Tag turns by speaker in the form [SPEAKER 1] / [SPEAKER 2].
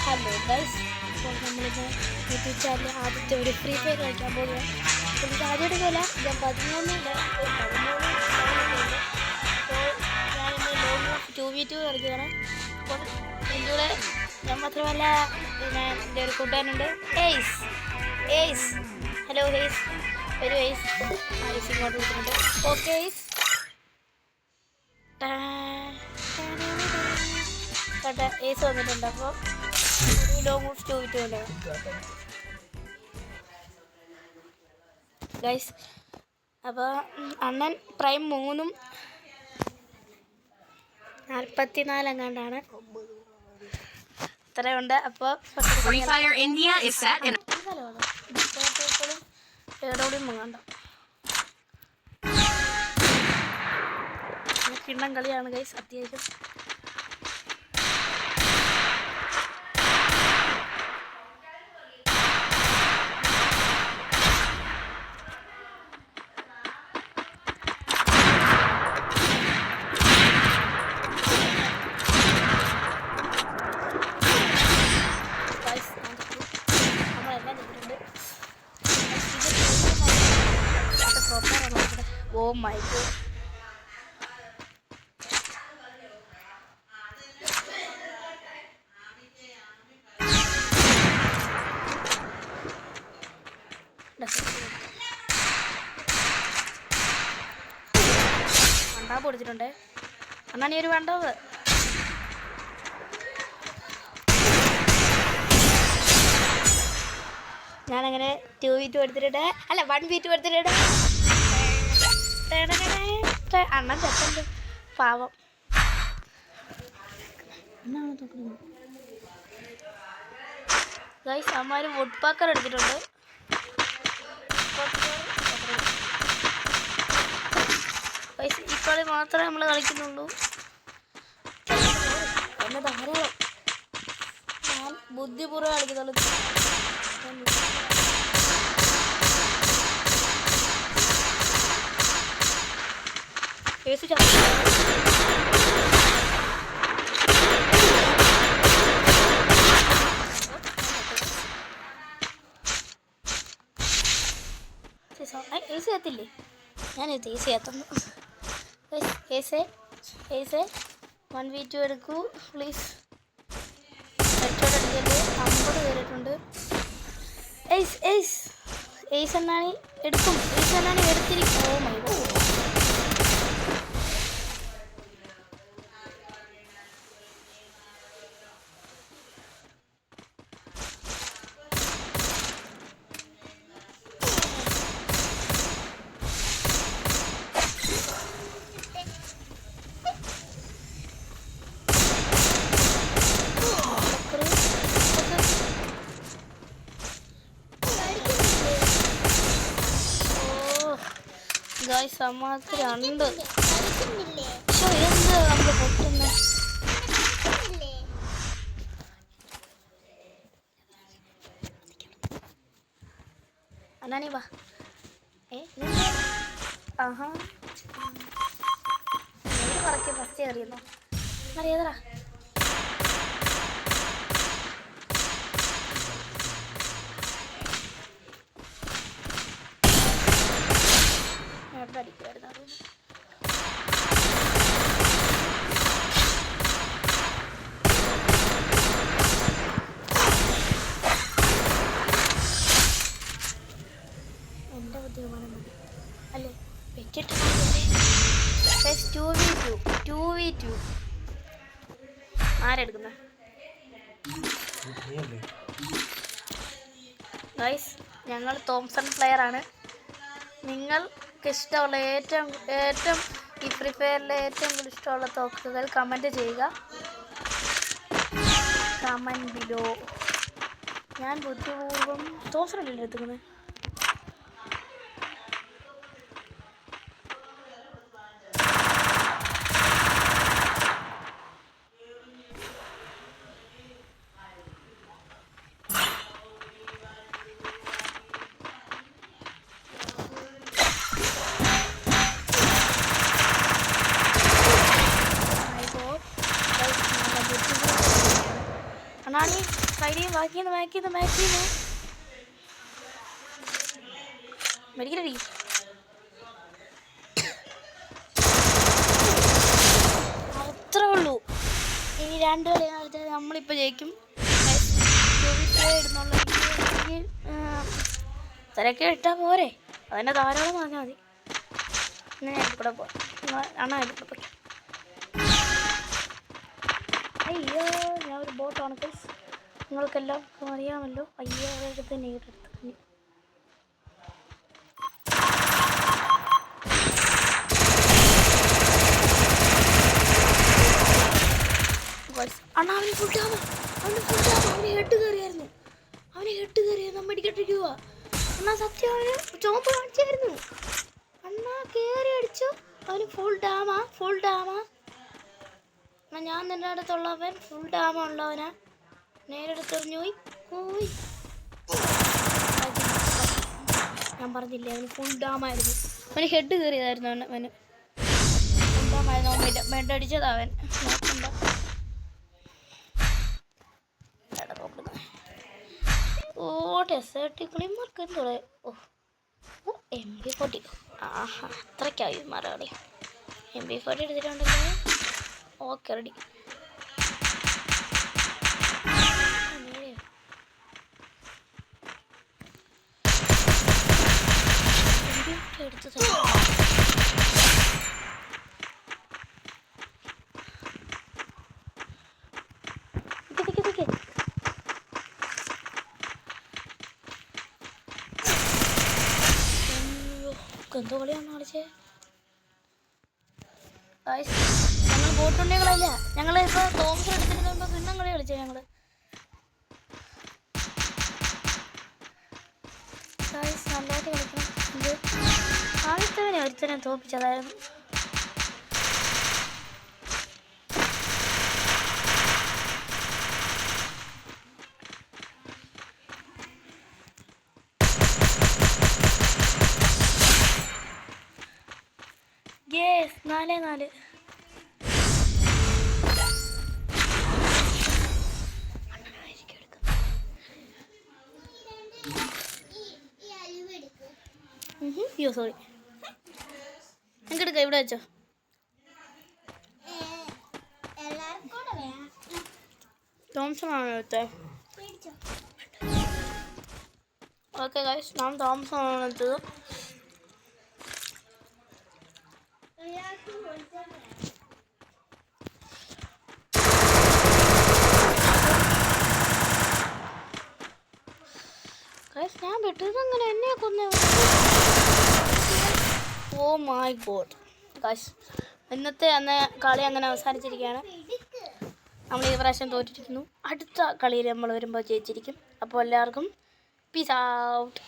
[SPEAKER 1] Hello guys, ഇപ്പോൾ നമ്മളിന്ന് YouTube ചാനലിൽ ആദ്യത്തെ ഒരു ഫ്രീ ഫയർ കളിക്കാൻ പോകുന്നത്. എനിക്ക് ആദ്യമായിട്ട് പോലെ ഞാൻ 13 അപ്പോൾ ഞാനിന്ന് ലോങ് 2v2 കളിക്കുകയാണ്. അപ്പോൾ എൻ്റെ കൂടെ ഞാൻ മാത്രമല്ല, ഞാൻ എൻ്റെ ഒരു കൂട്ടുകാരനുണ്ട്, ഏയ്സ്. ഏയ്സ്, ഹലോ ഏയ്സ്, ഒരു ഏയ്സ്. ഏയ്സ് ഇങ്ങോട്ട് വിളിക്കുന്നുണ്ട്. ഓക്കെ ഏയ്സ്, ഏസ് വന്നിട്ടുണ്ട്. അപ്പോൾ ലോങ് 2v2 ഉണ്ട് ഗൈസ്. അപ്പോൾ അണ്ണൻ പ്രൈം 3ഉം 44 എങ്ങാണ്ടാണ്, ഇത്രയുണ്ട്. അപ്പോൾ ഏടോടെയും വേണ്ട, കിണ്ണം കളിയാണ് ഗൈസ് അത്യാവശ്യം. ഓ മൈ ഗോഡ്, വണ്ടാവ് പൊടിച്ചിട്ടുണ്ട്. എന്നാ നീ ഒരു വണ്ടാവ്. ഞാനങ്ങനെ 2v2 എടുത്തിട്ടുണ്ട്, അല്ല 1v2 എടുത്തിട്ടുണ്ട്. അണ്ണൻ ചെറുണ്ട് പാവം. ഗൈസ് അമ്മ വുഡ് പാക്കർ എടുത്തിട്ടുണ്ട്. ഗൈസ് ഈ കളി മാത്രമേ നമ്മൾ കളിക്കുന്നുള്ളൂ. എന്നെ ധാരാളം, ഞാൻ ബുദ്ധിപൂർവ്വം കളിക്കുന്നുള്ളൂ. ഏസി എത്തില്ലേ, ഞാൻ ഏസി എത്തുന്നു. ഏസെ 1v2 എടുക്കൂ പ്ലീസ്. ഹെഡ്ഷോട്ട് അടിക്കല് 50 കയറിയിട്ടുണ്ട്. ഏസ് എന്നാണ് എടുക്കും, ഏസ് എന്നാണ് എടുത്തിരിക്കും. ഓ മൈ ഗോഡ്, ഗൈസ് അമ്മക്ക് 2. പക്ഷേ എന്ത് നമ്മൾ പൊട്ടുന്നത്. അന്നാനി വാ. ആഹാ പറക്കി ഫസ്റ്റ് കയറിയെന്നോ അറിയാതറാ. അടിക്കുമായിരുന്നു. എൻ്റെ ബുദ്ധിമാനം മതി അല്ലേ വെച്ചിട്ട്. 2v2 ആരെടുക്കുന്ന ഗൈസ്, ഞങ്ങൾ തോംസൺ പ്ലെയറാണ്. നിങ്ങൾക്ക് ഇഷ്ടമുള്ള ഏറ്റവും ഈ ഫ്രീ ഫയറിലെ ഏറ്റവും കൂടുതൽ ഇഷ്ടമുള്ള തോക്കുകൾ കമൻറ്റ് ചെയ്യുക. Comment below. ഞാൻ ബുദ്ധിപൂർവ്വം തോംസണല്ലേ എടുക്കുന്നത്. അണ്ണാണി സൈഡിൽ ബാക്കിന്ന് മെഡിക്കലടി. അത്രേ ഉള്ളൂ. ഇനി 2 കളി കളിച്ചാൽ നമ്മളിപ്പോൾ ജയിക്കും. ഇടുന്നുള്ളെങ്കിൽ ഇത്രയൊക്കെ ഇട്ടാൽ പോരെ, അതിൻ്റെ ധാരാളം പറഞ്ഞാൽ മതി. ഞാൻ ഇവിടെ പോകാം. അണ്ണാ ഇവിടെ പോയി. അയ്യോ, ഞാൻ ഒരു ബോട്ടാണ് ഗൈസ്, നിങ്ങൾക്കെല്ലാവർക്കും അറിയാമല്ലോ. അയ്യോ, അതെടുത്ത് നേരിട്ടെടുത്ത് അണ്ണാ അവന് ഫുൾ ഡാമ. അവന് ഹെഡ് കയറിയായിരുന്നു. മെഡിക്കട്ടിരിക്കുക. അണ്ണാ സത്യം അവന് ചോപ്പ് കാണിച്ചായിരുന്നു. അണ്ണാ കയറി അടിച്ചു. അവന് ഫുൾ ഡാമ. എന്നാൽ ഞാൻ നിൻ്റെ അടുത്തുള്ളവൻ ഫുൾ ഡാമ ഉള്ളവനാ. നേരെടുത്തെറിഞ്ഞു പോയി. ഞാൻ പറഞ്ഞില്ലേ, അവന് ഫുൾ ഡാമായിരുന്നു. അവന് ഹെഡ് കയറിയതായിരുന്നു. അവന് ഫുൾ ഡാമായിരുന്നു. അവൻ മെഡടിച്ചതാ അവൻ. ടെസേർട്ടിക്കളിമാർക്ക് എന്തോടെ. MP40. ആഹാ, അത്രയ്ക്കായി മറകളി. MP40 എടുത്തിട്ടുണ്ടല്ലോ. Okay, ready. എടുത്ത് എന്തോ കളിയാണെന്ന് കളിച്ചേ. ഞങ്ങൾ ബോട്ടുണ്ടെങ്കിലല്ല, ഞങ്ങളിപ്പോൾ തോമസ് എടുത്തിരുന്നപ്പോൾ പിന്നെ കളി കളിച്ചേ. ഞങ്ങൾ നല്ലതായിട്ട് കളിക്കണം. ഇത് ഒരുത്തനെ തോപ്പിച്ചതായിരുന്നു. Yes, 4-4. അയ്യോ സോറി, എടുക്കാം. ഇവിടെ വെച്ചോ. തോംസൺ ആണ് എടുത്തേ. ഓക്കെ ഗൈസ്, ഞാൻ തോംസൺ ആണ് എടുത്തത്. ഞാൻ പെട്ടത് അങ്ങനെ എന്നെ കൊന്ന. ഓ മൈ ഗോഡ് ഗൈസ്, ഇന്നത്തെ കളി അങ്ങനെ അവസാനിച്ചിരിക്കുകയാണ്. നമ്മൾ ഈ പ്രാവശ്യം തോറ്റിരിക്കുന്നു. അടുത്ത കളിയിൽ നമ്മൾ വരുമ്പോൾ ജയിച്ചിരിക്കും. അപ്പോൾ എല്ലാവർക്കും പീസ് ഔട്ട്.